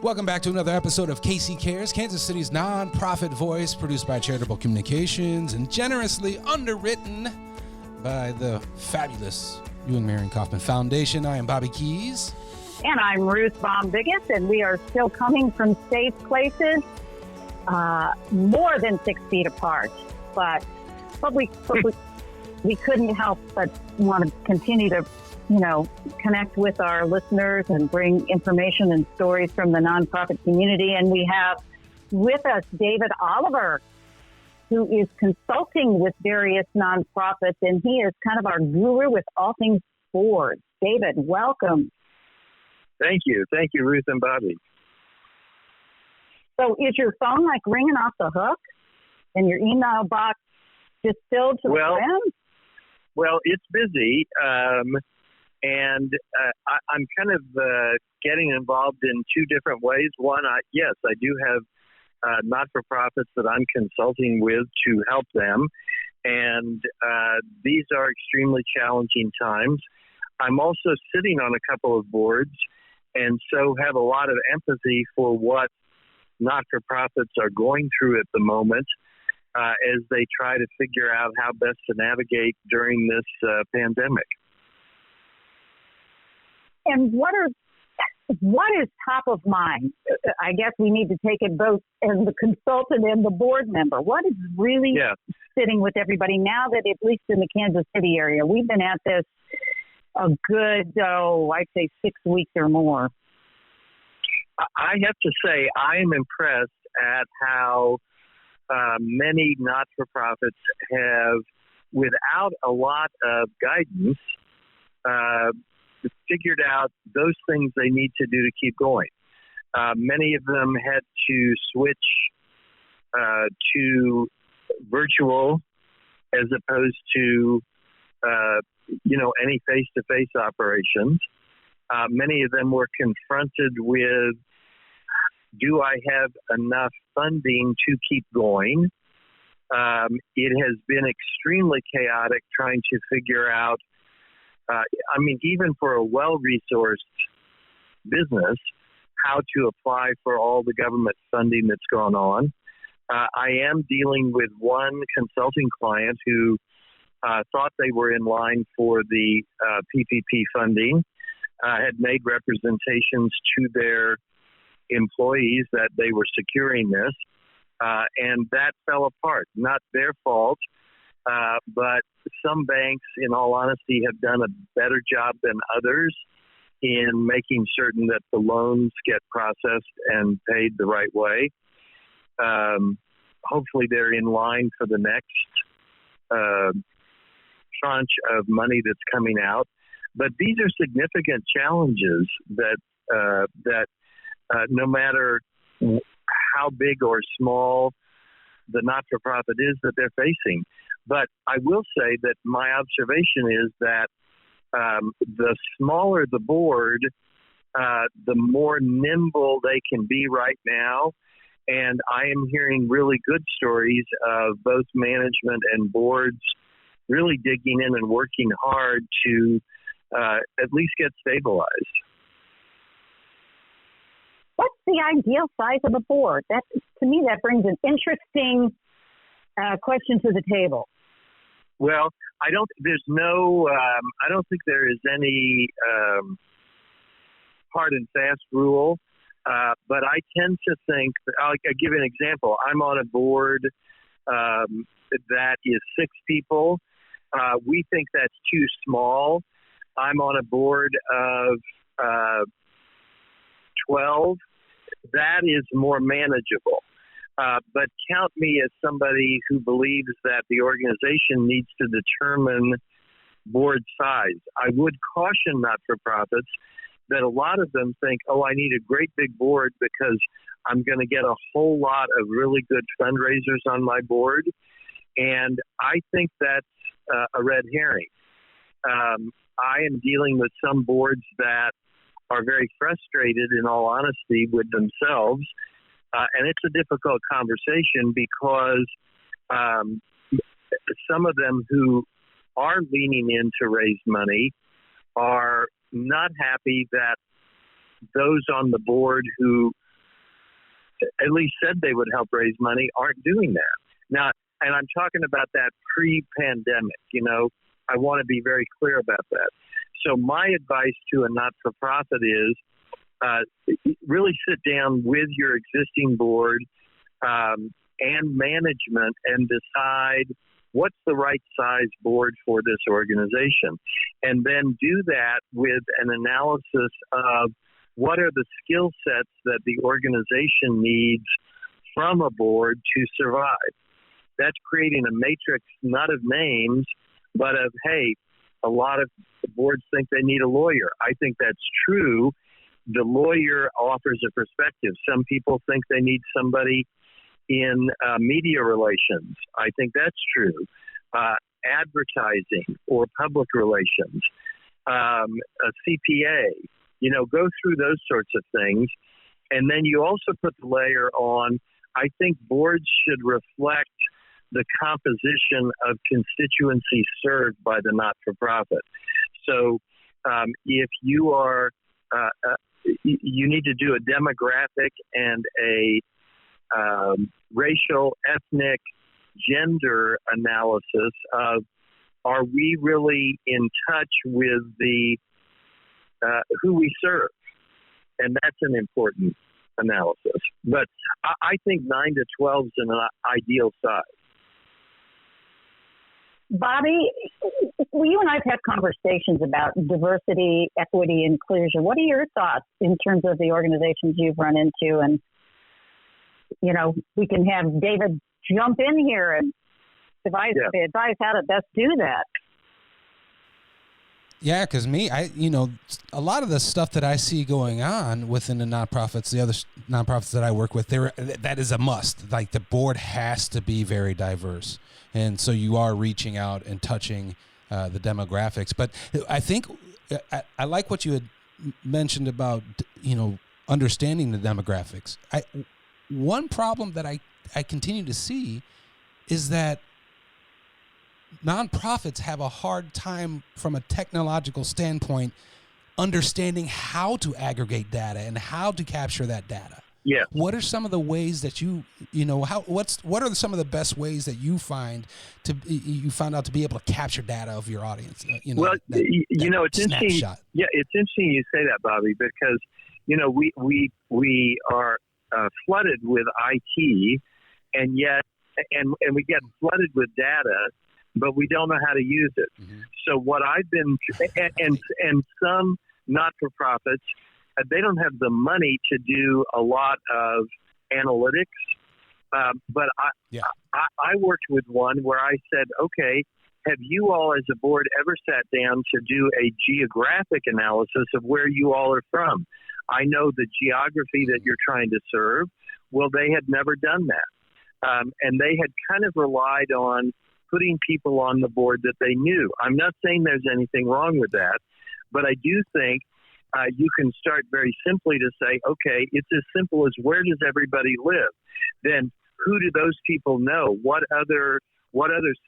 Welcome back to another episode of KC Cares, Kansas City's nonprofit voice, produced by Charitable Communications and generously underwritten by the fabulous Ewing Marion Kauffman Foundation. I am Bobby Keys. And I'm Ruth Baum-Biggess, and we are still coming from safe places, more than 6 feet apart. But we couldn't help but want to continue to, connect with our listeners and bring information and stories from the nonprofit community. And we have with us David Oliver, who is consulting with various nonprofits, and he is kind of our guru with all things boards. David, welcome. Thank you. Thank you, Ruth and Bobby. So is your phone like ringing off the hook and your email box just filled to the brim? Well, it's busy. And I'm kind of getting involved in two different ways. One, I do have not-for-profits that I'm consulting with to help them. And these are extremely challenging times. I'm also sitting on a couple of boards and so have a lot of empathy for what not-for-profits are going through at the moment as they try to figure out how best to navigate during this pandemic. And what is top of mind? I guess we need to take it both as the consultant and the board member. What is really sitting with everybody now that, at least in the Kansas City area, we've been at this a good, I'd say 6 weeks or more? I have to say I am impressed at how many not-for-profits have, without a lot of guidance, figured out those things they need to do to keep going. Many of them had to switch to virtual as opposed to, any face-to-face operations. Many of them were confronted with, do I have enough funding to keep going? It has been extremely chaotic trying to figure out, even for a well-resourced business, how to apply for all the government funding that's gone on. I am dealing with one consulting client who thought they were in line for the PPP funding, had made representations to their employees that they were securing this, and that fell apart. Not their fault. But some banks, in all honesty, have done a better job than others in making certain that the loans get processed and paid the right way. Hopefully they're in line for the next tranche of money that's coming out. But these are significant challenges that no matter how big or small the not-for-profit is that they're facing. But I will say that my observation is that the smaller the board, the more nimble they can be right now. And I am hearing really good stories of both management and boards really digging in and working hard to at least get stabilized. What's the ideal size of a board? To me, that brings an interesting question to the table. Well, I don't think there is any hard and fast rule, but I tend to think, I'll give you an example. I'm on a board that is 6 people. We think that's too small. I'm on a board of 12. That is more manageable. But count me as somebody who believes that the organization needs to determine board size. I would caution not-for-profits that a lot of them think, I need a great big board because I'm going to get a whole lot of really good fundraisers on my board. And I think that's a red herring. I am dealing with some boards that are very frustrated, in all honesty, with themselves. And it's a difficult conversation because some of them who are leaning in to raise money are not happy that those on the board who at least said they would help raise money, aren't doing that. Now, and I'm talking about that pre-pandemic, I want to be very clear about that. So my advice to a not-for-profit is really sit down with your existing board and management and decide what's the right size board for this organization. And then do that with an analysis of what are the skill sets that the organization needs from a board to survive. That's creating a matrix, not of names, but of, hey, a lot of boards think they need a lawyer. I think that's true. The lawyer offers a perspective. Some people think they need somebody in media relations. I think that's true. Advertising or public relations, a CPA, go through those sorts of things. And then you also put the layer on, I think boards should reflect the composition of constituencies served by the not-for-profit. So if you are, you need to do a demographic and a racial, ethnic, gender analysis of, are we really in touch with the who we serve? And that's an important analysis. But I think 9 to 12 is an ideal size. Bobby, you and I have had conversations about diversity, equity, inclusion. What are your thoughts in terms of the organizations you've run into? And, we can have David jump in here and advise how to best do that. Yeah, because a lot of the stuff that I see going on within the nonprofits, the other nonprofits that I work with, that is a must. Like, the board has to be very diverse. And so you are reaching out and touching the demographics. But I think I like what you had mentioned about, understanding the demographics. One problem that I continue to see is that nonprofits have a hard time from a technological standpoint understanding how to aggregate data and how to capture that data. Yeah. What are some of the ways that what are some of the best ways that you found out to be able to capture data of your audience? It's interesting. Snapshot. Yeah, it's interesting you say that, Bobby, because we are flooded with IT, and yet we get flooded with data, but we don't know how to use it. Mm-hmm. So what I've been and some not-for-profits, they don't have the money to do a lot of analytics. But I worked with one where I said, okay, have you all as a board ever sat down to do a geographic analysis of where you all are from? I know the geography that you're trying to serve. Well, they had never done that. And they had kind of relied on putting people on the board that they knew. I'm not saying there's anything wrong with that, but I do think you can start very simply to say, okay, it's as simple as, where does everybody live? Then who do those people know? What other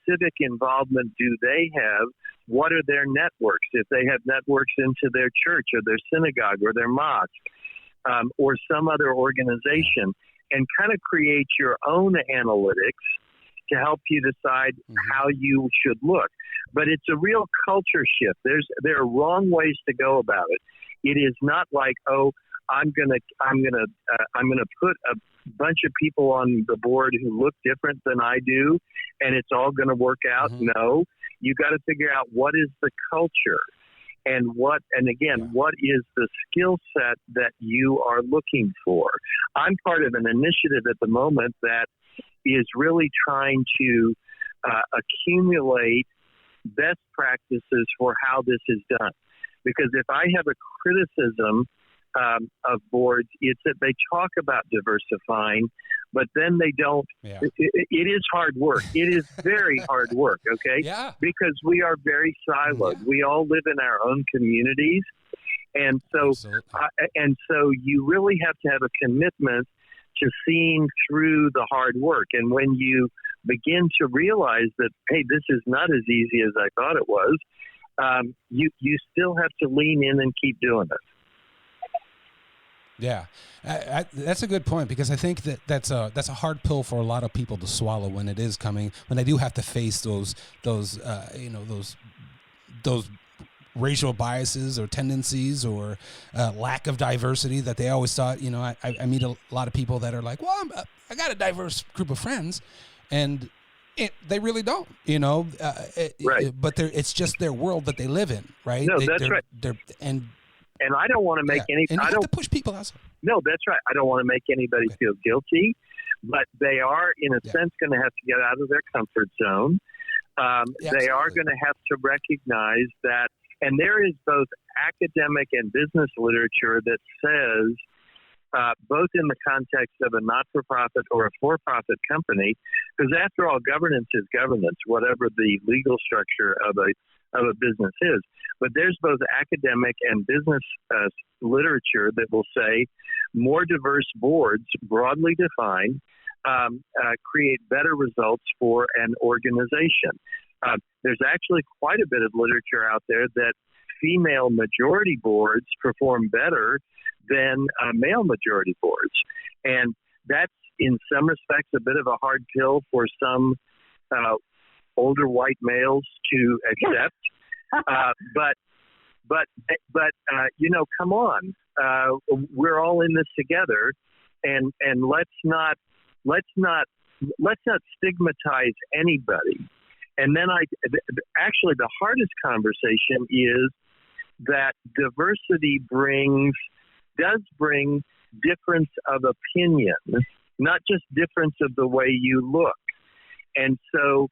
civic involvement do they have? What are their networks? If they have networks into their church or their synagogue or their mosque or some other organization, and kind of create your own analytics to help you decide how you should look. But it's a real culture shift. There are wrong ways to go about it. It is not like, oh, I'm gonna put a bunch of people on the board who look different than I do, and it's all going to work out. Mm-hmm. No, you got to figure out what is the culture, and what is the skill set that you are looking for. I'm part of an initiative at the moment that is really trying to accumulate best practices for how this is done. Because if I have a criticism of boards, it's that they talk about diversifying, but then they don't. Yeah. It is hard work. It is very hard work, okay? Yeah. Because we are very siloed. Yeah. We all live in our own communities. And so, you really have to have a commitment to seeing through the hard work. And when you begin to realize that, hey, this is not as easy as I thought it was, you still have to lean in and keep doing it. Yeah, that's a good point, because I think that's a hard pill for a lot of people to swallow when it is coming, when they do have to face those racial biases or tendencies or lack of diversity that they always thought. I meet a lot of people that are like, well, I got a diverse group of friends, and they really don't, right. But it's just their world that they live in, right? No, that's right. And I don't want to make any. And you I have don't to push people out. No, that's right. I don't want to make anybody feel guilty, but they are, in a sense, going to have to get out of their comfort zone. They are going to have to recognize that, and there is both academic and business literature that says, both in the context of a not-for-profit or a for-profit company, because after all, governance is governance, whatever the legal structure of a business is. But there's both academic and business literature that will say more diverse boards, broadly defined, create better results for an organization. There's actually quite a bit of literature out there that female majority boards perform better than male majority boards. And that's, in some respects, a bit of a hard pill for some older white males to accept. But come on, we're all in this together, and let's not stigmatize anybody. And then actually the hardest conversation is that diversity does bring difference of opinion, not just difference of the way you look. And so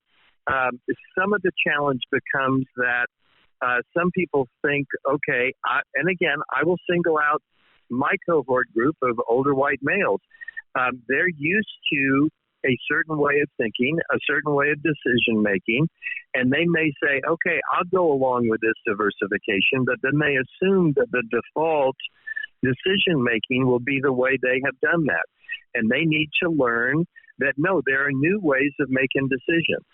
some of the challenge becomes that some people think, okay, and again, I will single out my cohort group of older white males. They're used to a certain way of thinking, a certain way of decision making, and they may say, okay, I'll go along with this diversification, but then they assume that the default decision making will be the way they have done that. And they need to learn that, no, there are new ways of making decisions.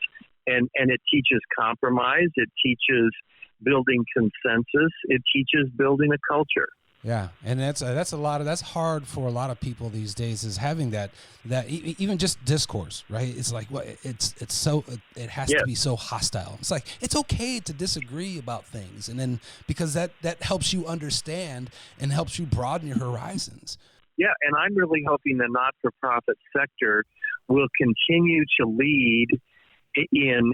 And it teaches compromise. It teaches building consensus. It teaches building a culture. Yeah, and that's hard for a lot of people these days, is having that even just discourse, right? It's like, well, it has to be so hostile. It's like, it's okay to disagree about things, and then because that helps you understand and helps you broaden your horizons. Yeah, and I'm really hoping the not-for-profit sector will continue to lead in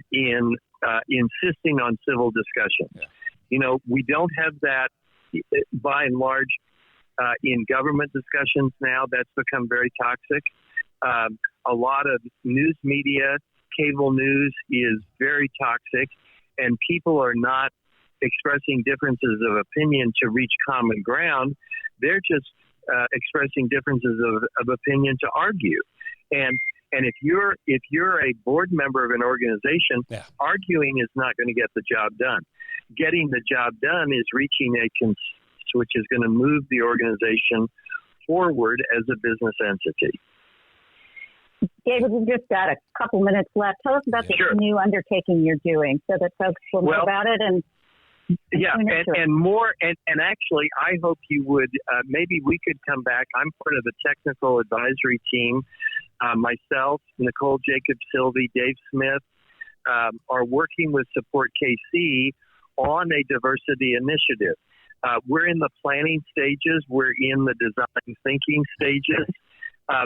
insisting on civil discussion. Yeah. We don't have that by and large in government discussions now. That's become very toxic. A lot of news media, cable news, is very toxic, and people are not expressing differences of opinion to reach common ground. They're just expressing differences of opinion to argue. And if you're a board member of an organization, arguing is not going to get the job done. Getting the job done is reaching a consensus which is going to move the organization forward as a business entity. David, we've just got a couple minutes left. Tell us about this new undertaking you're doing so that folks will know about it and more. And actually, I hope you would, maybe we could come back. I'm part of the technical advisory team. Myself, Nicole Jacobs Sylvie, Dave Smith are working with Support KC on a diversity initiative. We're in the planning stages. We're in the design thinking stages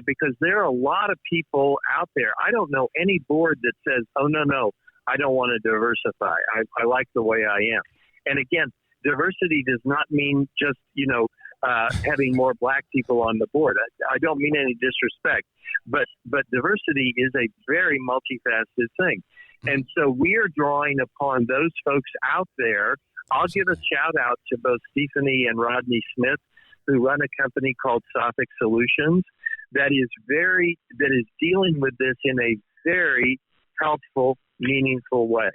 because there are a lot of people out there. I don't know any board that says, oh, no, I don't want to diversify. I like the way I am. And again, diversity does not mean just, having more black people on the board. I don't mean any disrespect, but diversity is a very multifaceted thing. And so we are drawing upon those folks out there. I'll give a shout out to both Stephanie and Rodney Smith, who run a company called Sophic Solutions that is dealing with this in a very helpful, meaningful way.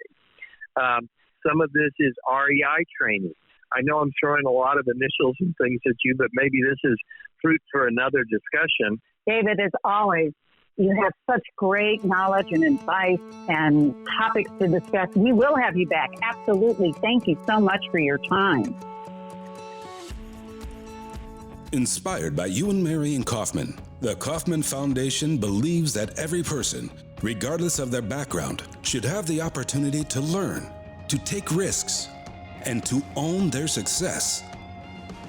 Some of this is REI training. I know I'm throwing a lot of initials and things at you, but maybe this is fruit for another discussion. David, as always, you have such great knowledge and advice and topics to discuss. We will have you back. Absolutely. Thank you so much for your time. Inspired by Ewan Marion Kaufman, the Kaufman Foundation believes that every person, regardless of their background, should have the opportunity to learn, to take risks, and to own their success.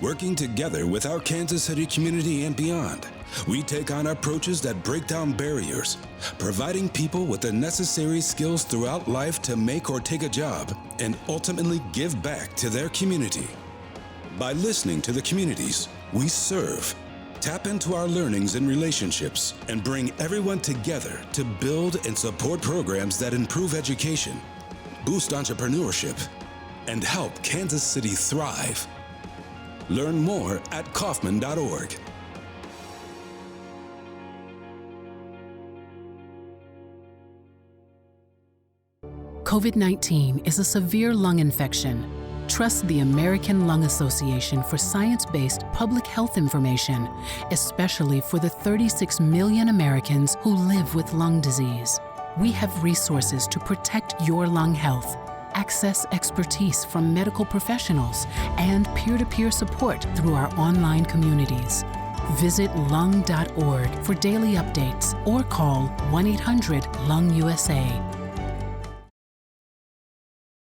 Working together with our Kansas City community and beyond, we take on approaches that break down barriers, providing people with the necessary skills throughout life to make or take a job and ultimately give back to their community. By listening to the communities we serve, tap into our learnings and relationships, and bring everyone together to build and support programs that improve education, boost entrepreneurship, and help Kansas City thrive. Learn more at Kaufman.org. COVID-19 is a severe lung infection. Trust the American Lung Association for science-based public health information, especially for the 36 million Americans who live with lung disease. We have resources to protect your lung health, access expertise from medical professionals, and peer-to-peer support through our online communities. Visit lung.org for daily updates or call 1-800-LUNG-USA.